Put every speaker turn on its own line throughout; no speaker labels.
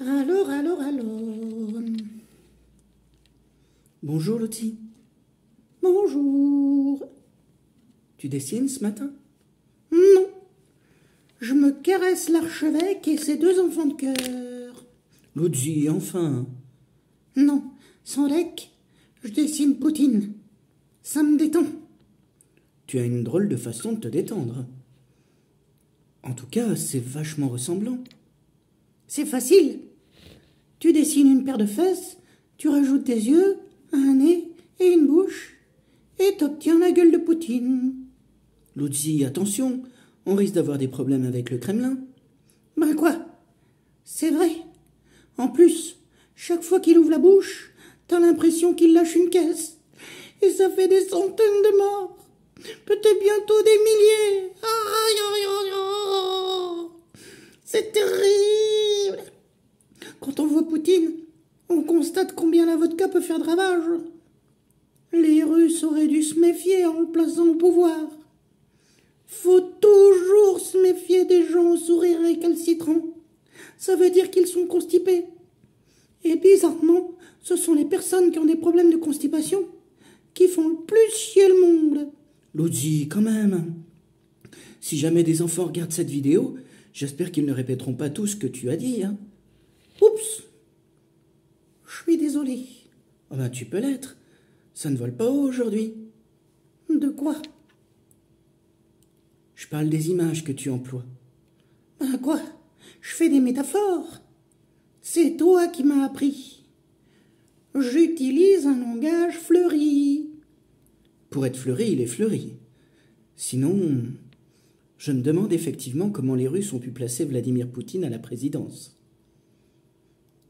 Alors.
Bonjour Lottie.
Bonjour.
Tu dessines ce matin?
Non. Je me caresse l'archevêque et ses deux enfants de cœur.
Lottie, enfin.
Non, sans deck, je dessine Poutine. Ça me détend.
Tu as une drôle de façon de te détendre. En tout cas, c'est vachement ressemblant.
C'est facile. Tu dessines une paire de fesses, tu rajoutes des yeux, un nez et une bouche, et t'obtiens la gueule de Poutine.
Lottie, attention, on risque d'avoir des problèmes avec le Kremlin.
Ben quoi? C'est vrai. En plus, chaque fois qu'il ouvre la bouche, t'as l'impression qu'il lâche une caisse. Et ça fait des centaines de morts. Peut-être bientôt des milliers. Aïe, aïe, aïe, aïe. C'est terrible. Quand on voit Poutine, on constate combien la vodka peut faire de ravages. Les Russes auraient dû se méfier en le plaçant au pouvoir. Faut toujours se méfier des gens au sourire récalcitrant. Ça veut dire qu'ils sont constipés. Et bizarrement, ce sont les personnes qui ont des problèmes de constipation qui font le plus chier le monde.
Lottie, quand même. Si jamais des enfants regardent cette vidéo, j'espère qu'ils ne répéteront pas tout ce que tu as dit, hein.
Oups. Je suis désolée.
Oh ben, tu peux l'être. Ça ne vole pas haut aujourd'hui.
De quoi?
Je parle des images que tu emploies.
Ben quoi? Je fais des métaphores. C'est toi qui m'as appris. J'utilise un langage fleuri.
Pour être fleuri, il est fleuri. Sinon, je me demande effectivement comment les Russes ont pu placer Vladimir Poutine à la présidence.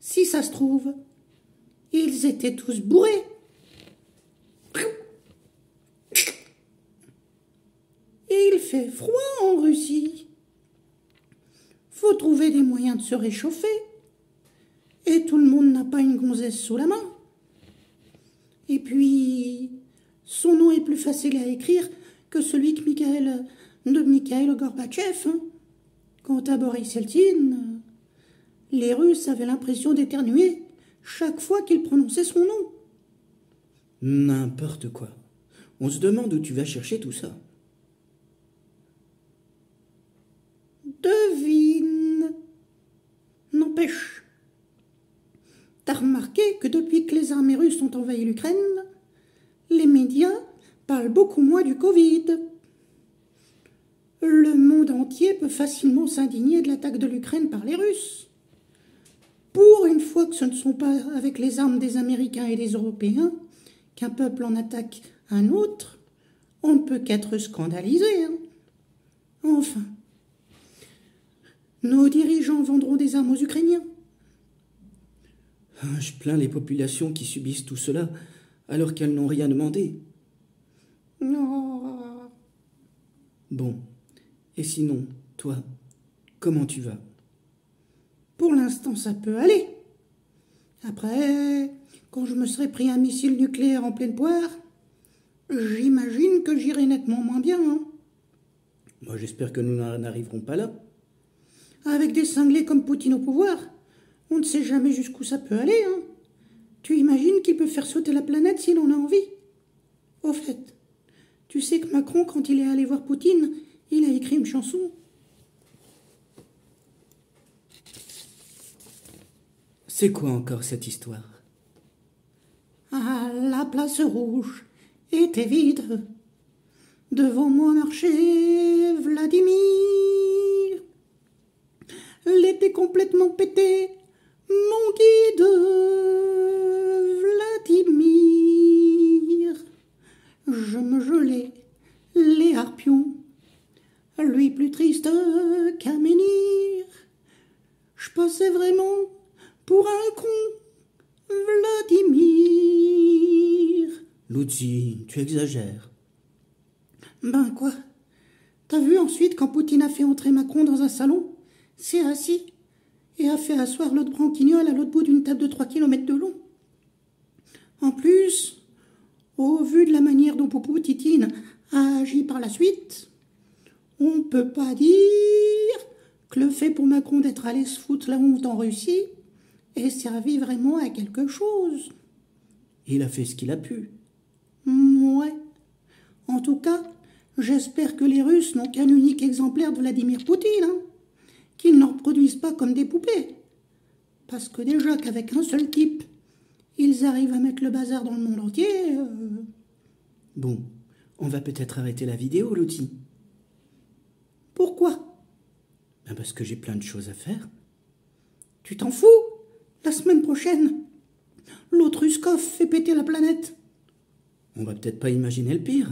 Si ça se trouve, ils étaient tous bourrés. Et il fait froid en Russie. Faut trouver des moyens de se réchauffer. Et tout le monde n'a pas une gonzesse sous la main. Et puis, son nom est plus facile à écrire que celui de Mikhail Gorbatchev. Hein. Quant à Boris Yeltsin, les Russes avaient l'impression d'éternuer chaque fois qu'ils prononçaient son nom.
N'importe quoi. On se demande où tu vas chercher tout ça.
Devine. N'empêche. T'as remarqué que depuis que les armées russes ont envahi l'Ukraine, les médias parlent beaucoup moins du Covid. Le monde entier peut facilement s'indigner de l'attaque de l'Ukraine par les Russes. Pour une fois que ce ne sont pas avec les armes des Américains et des Européens qu'un peuple en attaque un autre, on ne peut qu'être scandalisé. Hein. Enfin, nos dirigeants vendront des armes aux Ukrainiens.
Je plains les populations qui subissent tout cela alors qu'elles n'ont rien demandé.
Oh.
Bon, et sinon, toi, comment tu vas?
Pour l'instant, ça peut aller. Après, quand je me serai pris un missile nucléaire en pleine poire, j'imagine que j'irai nettement moins bien. Hein.
Moi, j'espère que nous n'en arriverons pas là.
Avec des cinglés comme Poutine au pouvoir, on ne sait jamais jusqu'où ça peut aller. Hein. Tu imagines qu'il peut faire sauter la planète s'il en a envie? Au fait, tu sais que Macron, quand il est allé voir Poutine, il a écrit une chanson.
C'est quoi encore cette histoire?
Ah, la place rouge était vide. Devant moi marchait Vladimir. L'était complètement pété, mon guide Vladimir. Je me gelais les harpions, lui plus triste qu'un menhir. Je passais vraiment pour un con, Vladimir.
Lottie, tu exagères.
Ben quoi? T'as vu ensuite quand Poutine a fait entrer Macron dans un salon, s'est assis et a fait asseoir l'autre branquignol à l'autre bout d'une table de 3 kilomètres de long. En plus, au vu de la manière dont Poutine a agi par la suite, on ne peut pas dire que le fait pour Macron d'être allé se foutre la honte en Russie ait servi vraiment à quelque chose.
Il a fait ce qu'il a pu.
Ouais. En tout cas, j'espère que les Russes n'ont qu'un unique exemplaire de Vladimir Poutine, hein, qu'ils n'en reproduisent pas comme des poupées. Parce que déjà qu'avec un seul type, ils arrivent à mettre le bazar dans le monde entier.
Bon, on va peut-être arrêter la vidéo, Lottie.
Pourquoi?
Parce que j'ai plein de choses à faire.
Tu t'en fous? La semaine prochaine, l'autre Ruskov fait péter la planète.
On va peut-être pas imaginer le pire.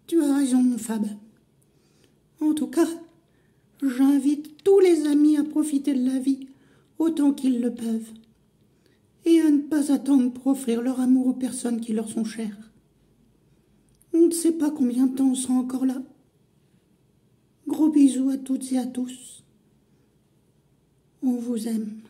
Tu as raison, mon Fab. En tout cas, j'invite tous les amis à profiter de la vie autant qu'ils le peuvent et à ne pas attendre pour offrir leur amour aux personnes qui leur sont chères. On ne sait pas combien de temps on sera encore là. Gros bisous à toutes et à tous. On vous aime.